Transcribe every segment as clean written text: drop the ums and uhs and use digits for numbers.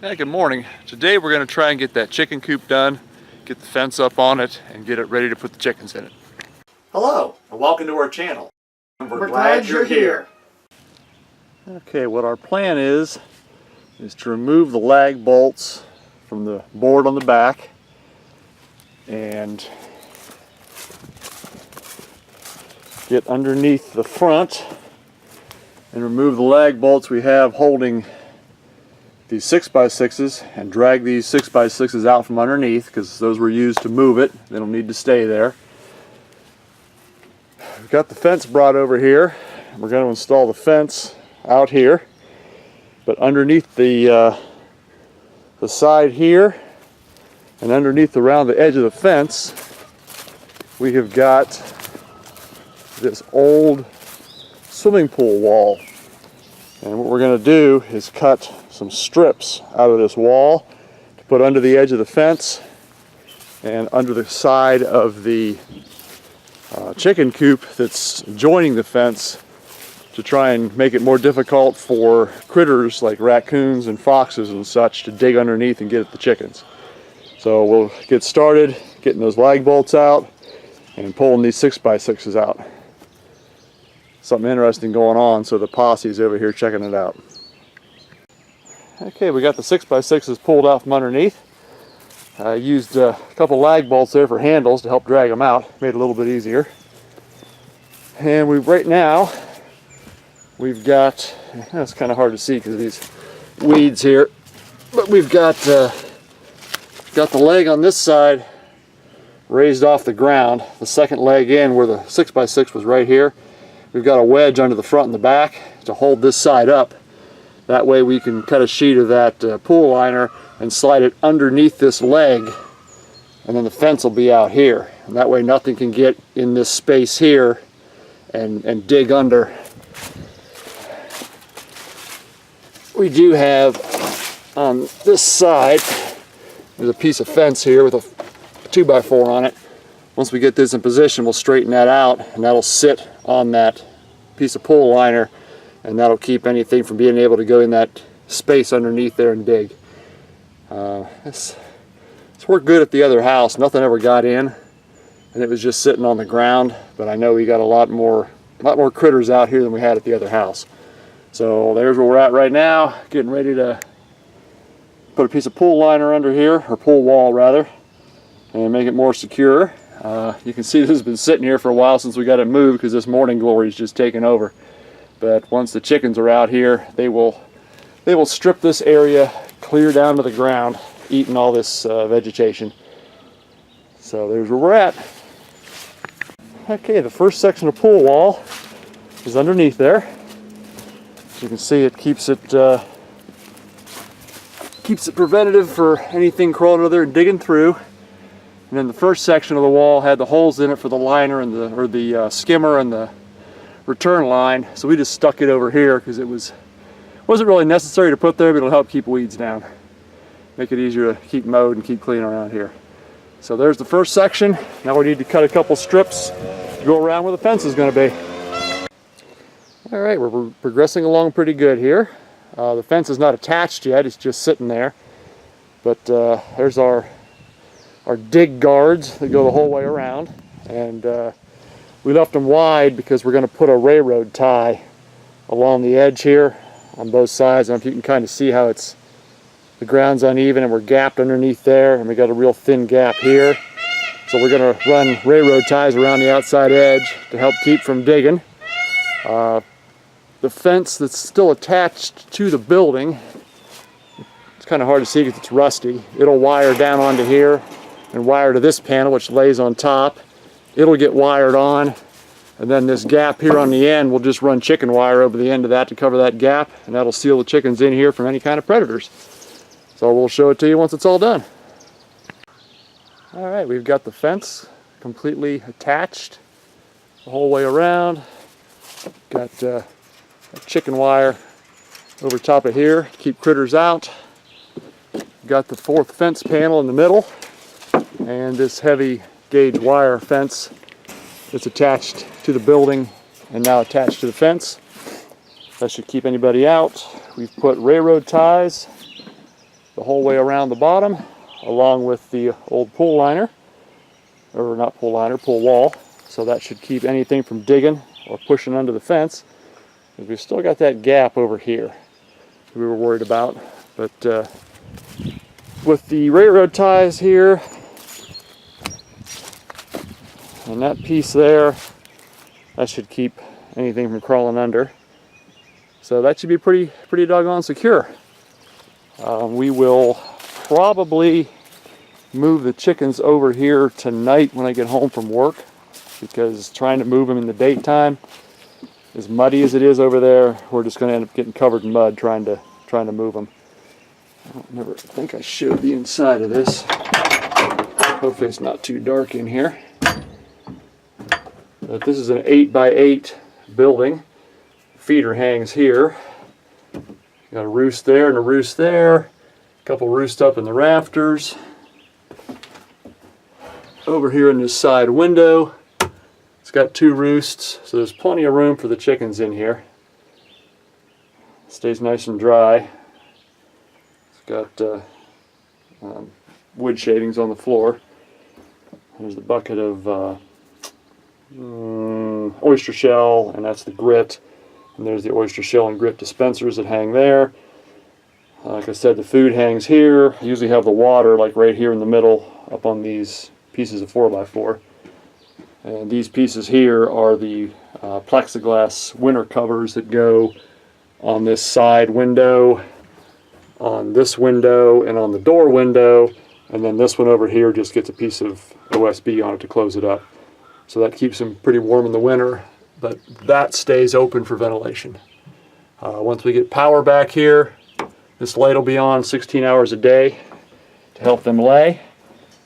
Hey, good morning. Today we're going to try and get that chicken coop done, get the fence up on it, and get it ready to put the chickens in it. Hello, and welcome to our channel. We're glad you're here. Okay, what our plan is to remove the lag bolts from the board on the back and get underneath the front and remove the lag bolts we have holding these 6x6s and drag these 6x6s out from underneath, because those were used to move it. They don't need to stay there. We've got the fence brought over here. We're going to install the fence out here, but underneath the side here and underneath around the edge of the fence we have got this old swimming pool wall, and what we're going to do is cut some strips out of this wall to put under the edge of the fence and under the side of the chicken coop that's joining the fence, to try and make it more difficult for critters like raccoons and foxes and such to dig underneath and get at the chickens. So we'll get started getting those lag bolts out and pulling these 6x6s out. Something interesting going on, so the posse's over here checking it out. Okay, we got the 6x6s pulled out from underneath. I used a couple lag bolts there for handles to help drag them out. Made it a little bit easier. And right now we've got, it's kind of hard to see because of these weeds here, but we've got the leg on this side raised off the ground. The second leg in, where the 6x6 was right here, we've got a wedge under the front and the back to hold this side up. That way we can cut a sheet of that pool liner and slide it underneath this leg, and then the fence will be out here. And that way nothing can get in this space here and dig under. We do have on this side, there's a piece of fence here with a 2x4 on it. Once we get this in position, we'll straighten that out, and that'll sit on that piece of pool liner, and that'll keep anything from being able to go in that space underneath there and dig. It's worked good at the other house. Nothing ever got in, and it was just sitting on the ground, but I know we got a lot more critters out here than we had at the other house. So there's where we're at right now, getting ready to put a piece of pool liner under here, or pool wall rather, and make it more secure. You can see this has been sitting here for a while since we got it moved, because this morning glory is just taking over. But once the chickens are out here, they will strip this area clear down to the ground, eating all this vegetation. So there's where we're at. Okay, the first section of pool wall is underneath there. As you can see, it keeps it preventative for anything crawling under there and digging through. And then the first section of the wall had the holes in it for the liner and the skimmer and the return line, so we just stuck it over here because it wasn't really necessary to put there, but it'll help keep weeds down, make it easier to keep mowed and keep clean around here. So there's the first section. Now we need to cut a couple strips to go around where the fence is going to be. All right, we're progressing along pretty good here. The fence is not attached yet, it's just sitting there, but there's our dig guards that go the whole way around, and we left them wide because we're going to put a railroad tie along the edge here on both sides. And if you can kind of see how the ground's uneven and we're gapped underneath there, and we got a real thin gap here. So we're going to run railroad ties around the outside edge to help keep from digging. The fence that's still attached to the building, it's kind of hard to see because it's rusty. It'll wire down onto here and wire to this panel, which lays on top. It'll get wired on, and then this gap here on the end, we'll just run chicken wire over the end of that to cover that gap, and that'll seal the chickens in here from any kind of predators. So we'll show it to you once it's all done. All right, we've got the fence completely attached the whole way around. Got chicken wire over top of here to keep critters out. Got the fourth fence panel in the middle, and this heavy gauge wire fence that's attached to the building and now attached to the fence. That should keep anybody out. We've put railroad ties the whole way around the bottom, along with the old pool liner, or not pool liner, pool wall. So that should keep anything from digging or pushing under the fence. Because we've still got that gap over here we were worried about. But with the railroad ties here, and that piece there, that should keep anything from crawling under. So that should be pretty doggone secure. We will probably move the chickens over here tonight when I get home from work, because trying to move them in the daytime, as muddy as it is over there, we're just going to end up getting covered in mud trying to move them. I never think I showed the inside of this. Hopefully it's not too dark in here. But this is an 8x8 building. Feeder hangs here. Got a roost there and a roost there. A couple roosts up in the rafters. Over here in this side window, it's got 2 roosts, so there's plenty of room for the chickens in here. Stays nice and dry. It's got wood shavings on the floor. There's the bucket of oyster shell, and that's the grit. And there's the oyster shell and grit dispensers that hang there. Like I said, the food hangs here. I usually have the water like right here in the middle up on these pieces of 4x4. And these pieces here are the plexiglass winter covers that go on this side window, on this window, and on the door window. And then this one over here just gets a piece of OSB on it to close it up. So that keeps them pretty warm in the winter, but that stays open for ventilation. Once we get power back here, this light will be on 16 hours a day to help them lay.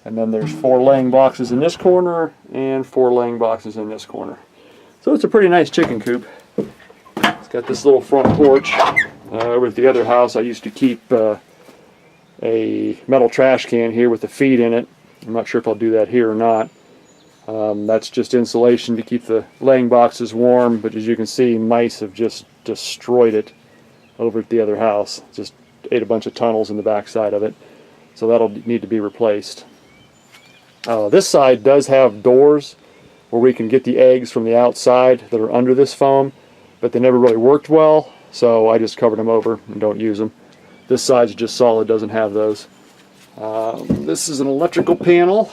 And then there's 4 laying boxes in this corner and 4 laying boxes in this corner. So it's a pretty nice chicken coop. It's got this little front porch. Over at the other house, I used to keep a metal trash can here with the feed in it. I'm not sure if I'll do that here or not. That's just insulation to keep the laying boxes warm, but as you can see, mice have just destroyed it over at the other house. Just ate a bunch of tunnels in the back side of it, so that'll need to be replaced. This side does have doors where we can get the eggs from the outside that are under this foam, but they never really worked well, so I just covered them over and don't use them. This side's just solid, doesn't have those. This is an electrical panel.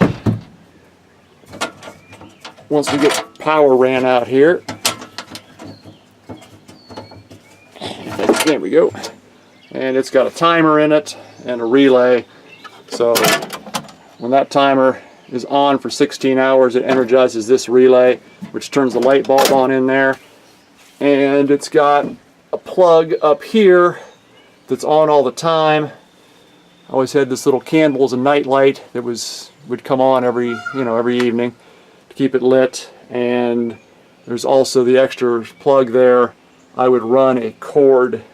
Once we get power ran out here, there we go, and it's got a timer in it and a relay, so when that timer is on for 16 hours, it energizes this relay, which turns the light bulb on in there, and it's got a plug up here that's on all the time. I always had this little candle as a night light that would come on every evening to keep it lit, and there's also the extra plug there. I would run a cord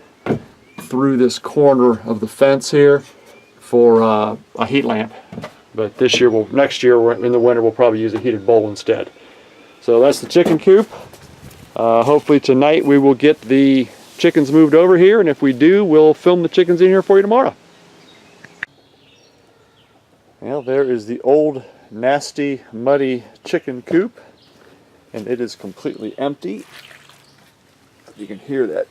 through this corner of the fence here for a heat lamp, but next year in the winter we'll probably use a heated bowl instead. So that's the chicken coop. Hopefully tonight we will get the chickens moved over here, and if we do, we'll film the chickens in here for you tomorrow. Well, there is the old nasty muddy chicken coop, and it is completely empty. You can hear that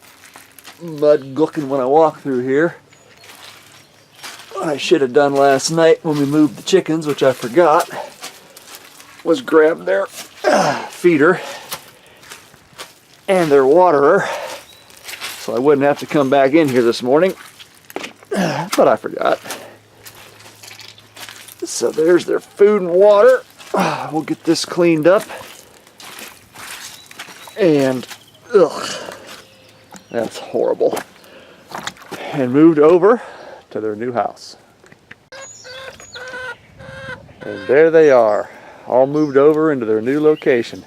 mud looking when I walk through here. What I should have done last night when we moved the chickens, which I forgot, was grab their feeder and their waterer, so I wouldn't have to come back in here this morning, but I forgot. So there's their food and water. We'll get this cleaned up. And, ugh, that's horrible. And moved over to their new house. And there they are, all moved over into their new location.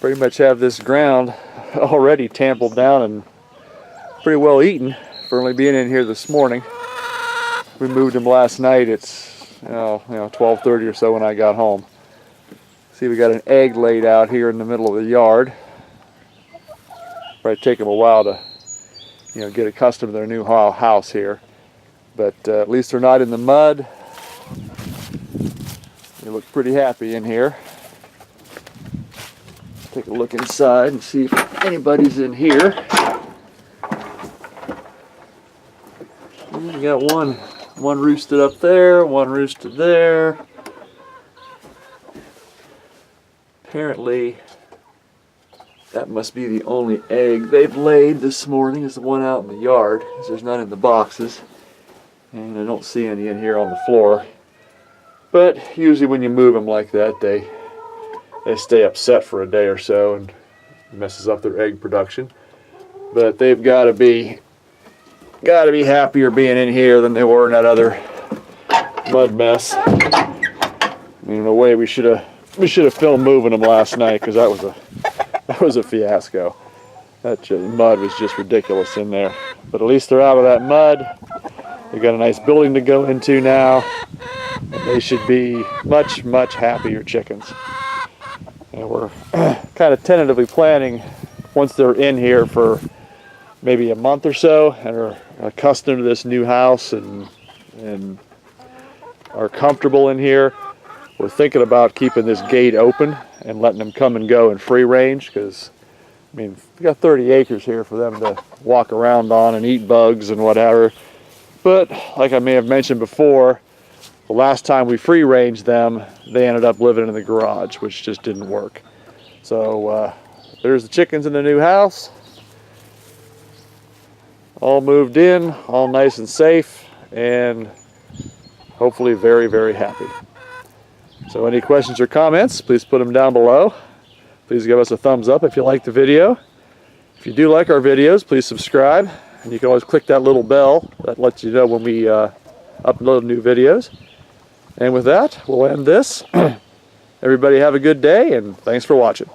Pretty much have this ground already tampled down and pretty well eaten for only being in here this morning. We moved them last night. It's 12:30 or so when I got home. See, we got an egg laid out here in the middle of the yard. Probably take them a while to, get accustomed to their new house here. but at least they're not in the mud. They look pretty happy in here. Take a look inside and see if anybody's in here. We got one roosted up there, one roosted there. Apparently, that must be the only egg they've laid this morning, is the one out in the yard, because there's none in the boxes. And I don't see any in here on the floor. But usually when you move them like that, they stay upset for a day or so and messes up their egg production. But they've got to be happier being in here than they were in that other mud mess. I mean, in a way, we should have filmed moving them last night, because that was a fiasco. That mud was just ridiculous in there. But at least they're out of that mud. They've got a nice building to go into now. And they should be much, much happier chickens. And we're kind of tentatively planning, once they're in here for maybe a month or so and are accustomed to this new house and are comfortable in here, we're thinking about keeping this gate open and letting them come and go in free range, because I mean, we got 30 acres here for them to walk around on and eat bugs and whatever. But like I may have mentioned before, the last time we free ranged them, they ended up living in the garage, which just didn't work. So there's the chickens in the new house. All moved in, all nice and safe, and hopefully very, very happy. So any questions or comments, please put them down below. Please give us a thumbs up if you like the video. If you do like our videos, please subscribe. And you can always click that little bell that lets you know when we upload new videos. And with that, we'll end this. Everybody have a good day, and thanks for watching.